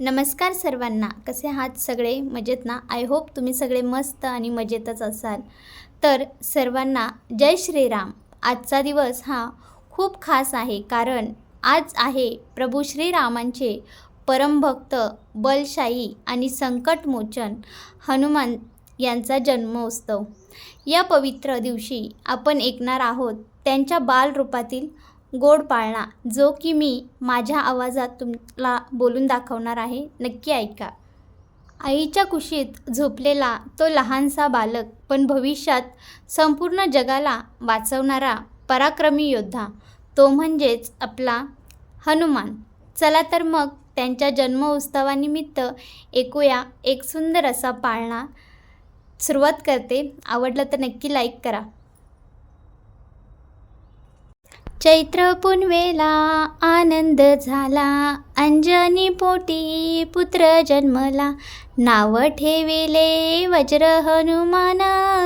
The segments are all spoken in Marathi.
नमस्कार सर्वांना, कसे आहात सगळे? मजेत ना? आय होप तुम्ही सगळे मस्त आणि मजेतच असाल. तर सर्वांना जय श्रीराम. आजचा दिवस हा खूप खास आहे, कारण आज आहे प्रभू श्रीरामांचे परमभक्त, बलशाही आणि संकटमोचन हनुमान यांचा जन्मोत्सव. या पवित्र दिवशी आपण ऐकणार आहोत त्यांच्या बालरूपातील गोड पाळणा, जो की मी माझ्या आवाजात तुम्हाला बोलून दाखवणार आहे. नक्की ऐका. आईच्या कुशीत झोपलेला तो लहानसा बालक, पण भविष्यात संपूर्ण जगाला वाचवणारा पराक्रमी योद्धा, तो म्हणजेच आपला हनुमान. चला तर मग त्यांच्या जन्मोत्सवानिमित्त ऐकूया एक सुंदर असा पाळणा. सुरुवात करते. आवडलं तर नक्की लाईक करा. चैत्र पुनवेला आनंद झाला, अंजनी पोटी पुत्र जन्मला. नाव ठेविले वज्र हनुमान,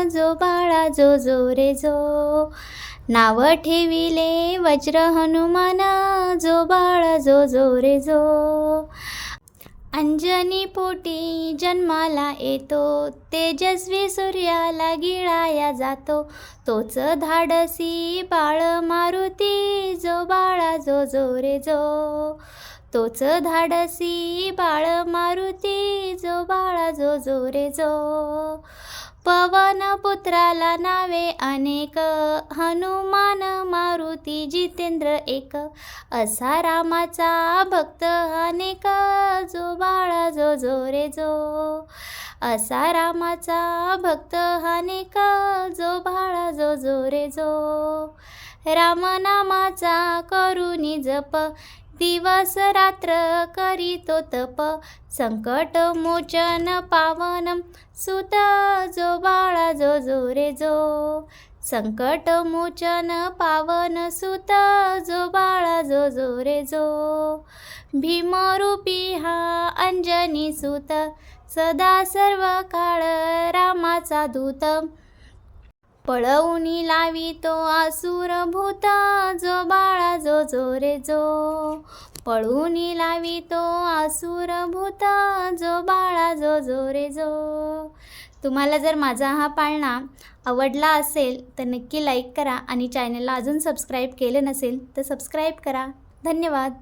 जो बाळा जो जो रे जो. नाव ठेविले वज्र हनुमान, जो बाळा जो जो रे जो. अंजनी पोटी जन्माला येतो, तेजस्वी सूर्याला गिळाया जातो. तोच धाडसी बाळ मारुती, जो बाळा जो जो रे जो. तोच धाडसी बाळ मारुती, जो बाळा जो जो रे जो. पवन पुत्राला नावे अनेक, हनुमान मारुती जितेंद्र एक. असा रामाचा भक्त अनेक, जो बाळा जो जो रे जो. असा रामाचा भक्त अनेक, जो बाळा जो जो रे जो. रामनामाचा करुनी जप, दिवस रात्र करीतो तप. संकट मोचन पावन सुत, जो बाळा जो जो रे जो. संकट मोचन पावन सुत, जो बाळा जो जो रे जो. भीमरूपी हा अंजनी सुत, सदा सर्व काळ रामाचा दूत. पळवूनी लावितो आसुर भूत, जो बाळा जो जो रे जो. पळवूनी लावितो आसुर भूत, जो बाळा जो जो रे जो. तुम्हाला जर माझा हा पाळणा आवडला असेल तर नक्की लाईक करा आणि चॅनलला अजून सबस्क्राईब केले नसेल तर सबस्क्राईब करा. धन्यवाद.